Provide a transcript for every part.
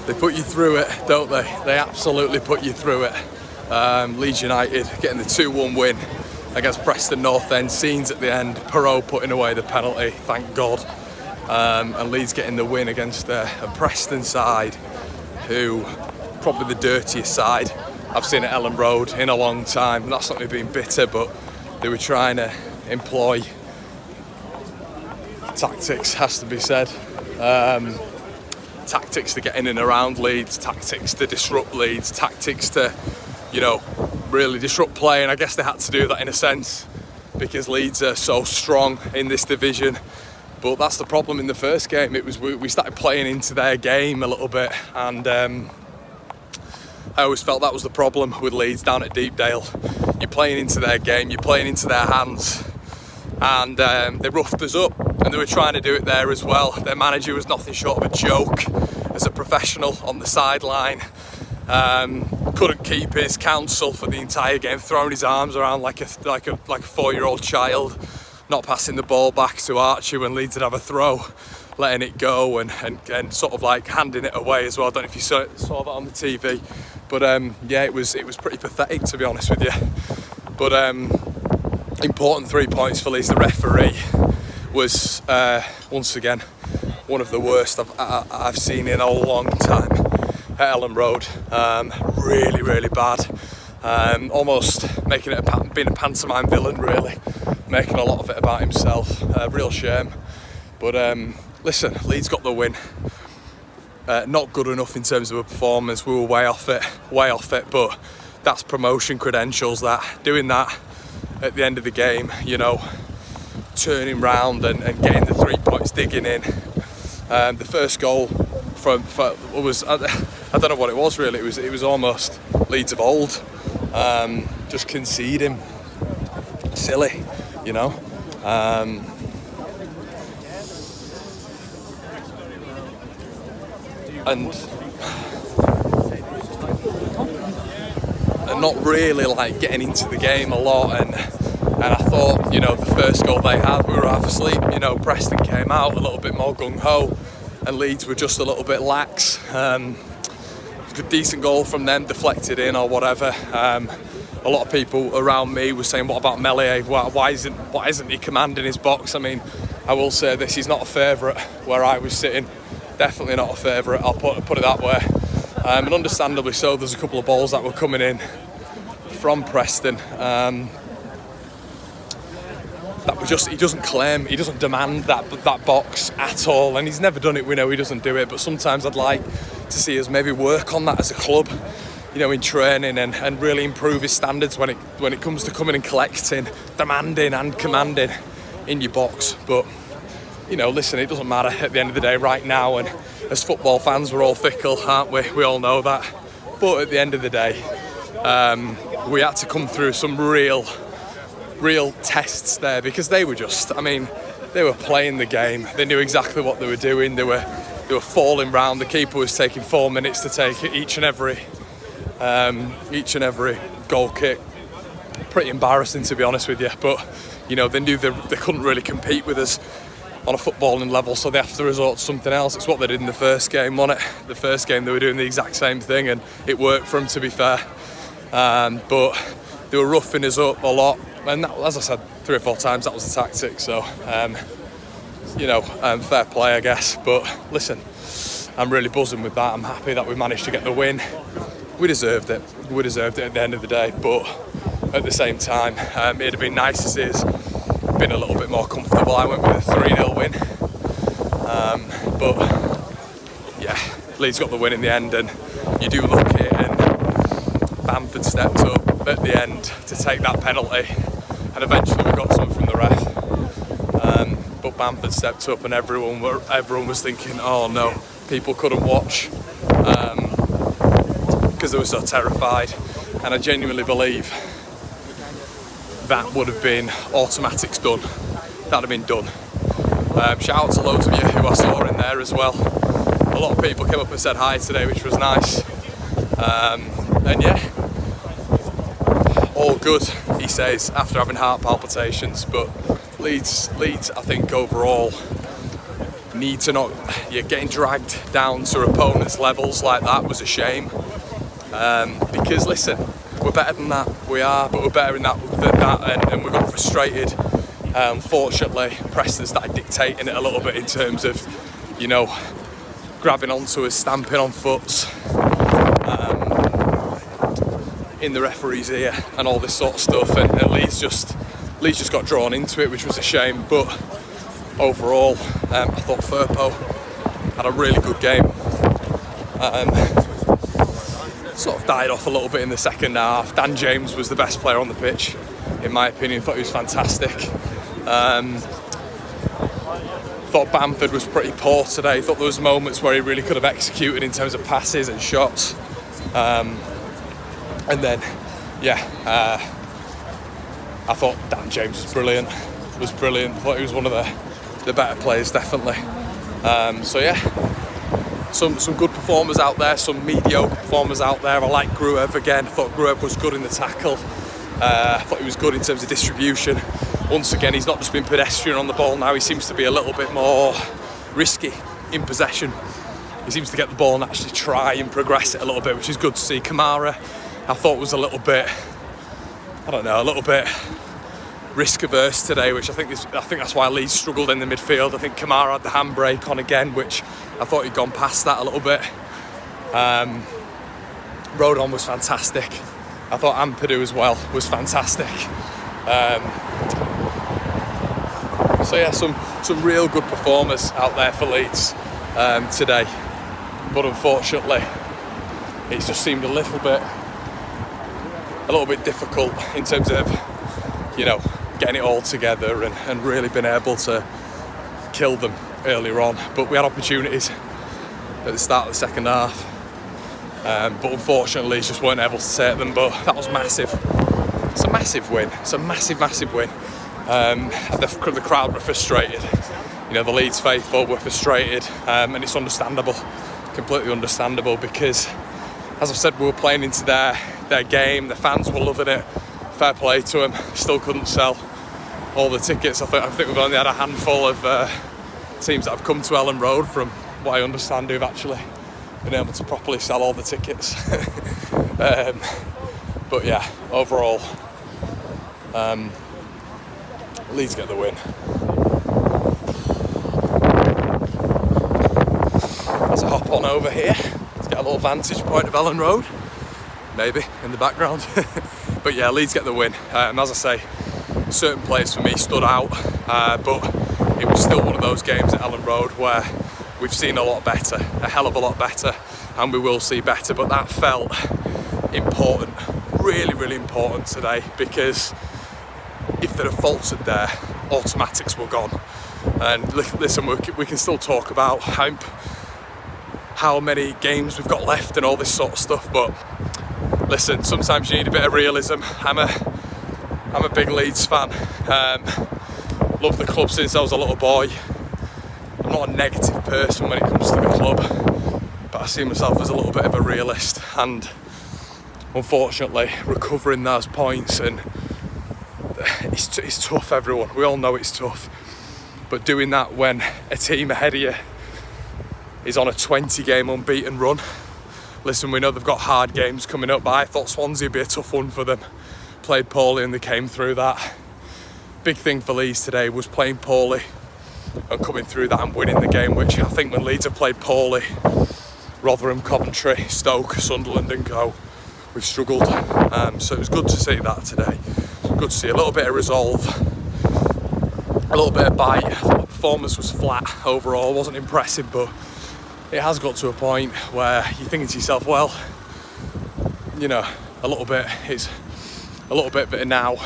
They put you through it, don't they? They absolutely put you through it. Leeds United getting the 2-1 win against Preston North End. Scenes at the end, Perot putting away the penalty, thank God. And Leeds getting the win against a Preston side who, probably the dirtiest side I've seen at Elland Road in a long time. And that's not me being bitter, but they were trying to employ tactics, has to be said. Tactics to get in and around Leeds, tactics to disrupt Leeds, tactics to, you know, really disrupt play. And I guess they had to do that in a sense because Leeds are so strong in this division. But that's the problem in the first game. It was we started playing into their game a little bit, and I always felt that was the problem with Leeds down at Deepdale. You're playing into their game, you're playing into their hands, and they roughed us up, and they were trying to do it there as well. Their manager was nothing short of a joke as a professional on the sideline. Couldn't keep his counsel for the entire game, throwing his arms around like a 4-year-old child, not passing the ball back to Archie when Leeds would have a throw, letting it go and sort of like handing it away as well. I don't know if you saw that on the TV, but yeah, it was pretty pathetic, to be honest with you. But important 3 points for Leeds. The referee was once again one of the worst I've seen in a long time at Elland Road. Really, really bad. Almost making it being a pantomime villain, really, making a lot of it about himself. Real shame. But listen, Leeds got the win. Not good enough in terms of a performance. We were way off it. But that's promotion credentials. That doing that at the end of the game, you know, turning round and getting the 3 points, digging in. The first goal was I don't know what it was really. It was almost Leeds of old. Just conceding, silly, you know. And not really like getting into the game a lot, and I thought, you know, the first goal they had, we were half asleep. You know, Preston came out a little bit more gung-ho, and Leeds were just a little bit lax. A decent goal from them, deflected in or whatever. A lot of people around me were saying, what about Meslier? Why isn't he commanding his box? I mean, I will say this, he's not a favourite where I was sitting. Definitely not a favourite, I'll put it that way. And understandably so, there's a couple of balls that were coming in from Preston. He doesn't claim, he doesn't demand that box at all, and he's never done it. We know he doesn't do it, but sometimes I'd like to see us maybe work on that as a club, you know, in training and really improve his standards when it comes to coming and collecting, demanding and commanding in your box. But you know, listen, it doesn't matter at the end of the day right now, and as football fans we're all fickle, aren't we? We all know that. But at the end of the day, we had to come through some real tests there, because they were just, I mean, they were playing the game. They knew exactly what they were doing. They were falling round. The keeper was taking 4 minutes to take each and every goal kick. Pretty embarrassing, to be honest with you. But you know, they knew they couldn't really compete with us on a footballing level, so they have to resort to something else. It's what they did in the first game, wasn't it? The first game they were doing the exact same thing, and it worked for them, to be fair. But they were roughing us up a lot, and that, as I said 3 or 4 times, that was the tactic. So you know, fair play, I guess. But listen, I'm really buzzing with that. I'm happy that we managed to get the win. We deserved it at the end of the day, but at the same time, it'd have been nice to see us been a little bit more comfortable. I went with a 3-0 win, but yeah, Leeds got the win in the end. And you do look at it, and Bamford stepped up at the end to take that penalty, and eventually we got something from the ref, but Bamford stepped up, and everyone was thinking, oh no, people couldn't watch because they were so terrified. And I genuinely believe that would have been automatics done. That'd have been done. Shout out to loads of you who I saw in there as well. A lot of people came up and said hi today, which was nice. And yeah, all good, he says, after having heart palpitations. But Leeds, I think overall, need to not, you're getting dragged down to opponents' levels like that was a shame. Because listen, we're better than that, we are, but we're better than that, and we got frustrated. Unfortunately, Preston started dictating it a little bit in terms of, you know, grabbing onto us, stamping on foots in the referee's ear and all this sort of stuff, and Leeds just got drawn into it, which was a shame. But overall, I thought Firpo had a really good game. Sort of died off a little bit in the second half. Dan James was the best player on the pitch, in my opinion. Thought he was fantastic. Thought Bamford was pretty poor today. Thought there was moments where he really could have executed in terms of passes and shots. And then, I thought Dan James was brilliant. I thought he was one of the better players, definitely. Some good performers out there, some mediocre performers out there. I like Gruev again. I thought Gruev was good in the tackle. I thought he was good in terms of distribution. Once again, he's not just been pedestrian on the ball now. He seems to be a little bit more risky in possession. He seems to get the ball and actually try and progress it a little bit, which is good to see. Kamara, I thought was a little bit risk averse today, which I think that's why Leeds struggled in the midfield. I think Kamara had the handbrake on again, which I thought he'd gone past that a little bit. Rodon was fantastic. I thought Ampadu as well was fantastic. Some real good performers out there for Leeds today, but unfortunately, it's just seemed a little bit difficult in terms of, you know, getting it all together and really being able to kill them earlier on. But we had opportunities at the start of the second half, but unfortunately just weren't able to take them. But that was massive. It's a massive win. It's a massive win. The crowd were frustrated. You know, the Leeds faithful were frustrated, and it's understandable, completely understandable, because, as I've said, we were playing into their game. The fans were loving it. Fair play to them. Still couldn't sell all the tickets. I think we've only had a handful of teams that have come to Elland Road, from what I understand, who've actually been able to properly sell all the tickets. But yeah, overall, Leeds get the win. Let's hop on over here to get a little vantage point of Elland Road, maybe in the background. But yeah, Leeds get the win. As I say, certain players for me stood out, but it was still one of those games at Elland Road where we've seen a lot better, a hell of a lot better, and we will see better. But that felt important, really important today, because if they'd have faltered there, automatics were gone. And listen, we can still talk about how many games we've got left and all this sort of stuff, but listen, sometimes you need a bit of realism. I'm a big Leeds fan. Love the club since I was a little boy. I'm not a negative person when it comes to the club, but I see myself as a little bit of a realist, and unfortunately recovering those points, and it's tough, everyone. We all know it's tough, but doing that when a team ahead of you is on a 20-game unbeaten run. Listen, we know they've got hard games coming up, but I thought Swansea would be a tough one for them. Played poorly and they came through that. Big thing for Leeds today was playing poorly and coming through that and winning the game, which I think when Leeds have played poorly, Rotherham, Coventry, Stoke, Sunderland and co, we've struggled. So it was good to see that today. Good to see a little bit of resolve, a little bit of bite. I thought the performance was flat overall, wasn't impressive, but it has got to a point where you're thinking to yourself, well, you know, it's a little bit of now,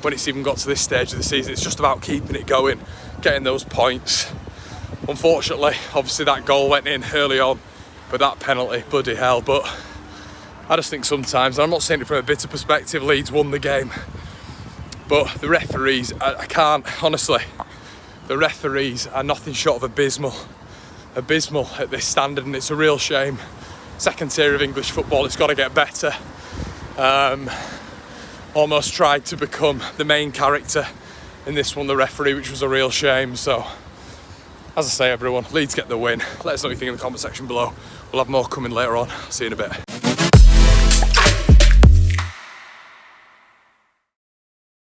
when it's even got to this stage of the season, it's just about keeping it going, getting those points. Unfortunately, obviously that goal went in early on, but that penalty, bloody hell. But I just think sometimes, and I'm not saying it from a bitter perspective, Leeds won the game, but the referees, I can't, honestly, the referees are nothing short of abysmal at this standard, and it's a real shame. Second tier of English football, it's got to get better. Almost tried to become the main character in this one, the referee, which was a real shame. So as I say, everyone, Leeds get the win. Let us know what you think in the comment section below. We'll have more coming later on. See you in a bit.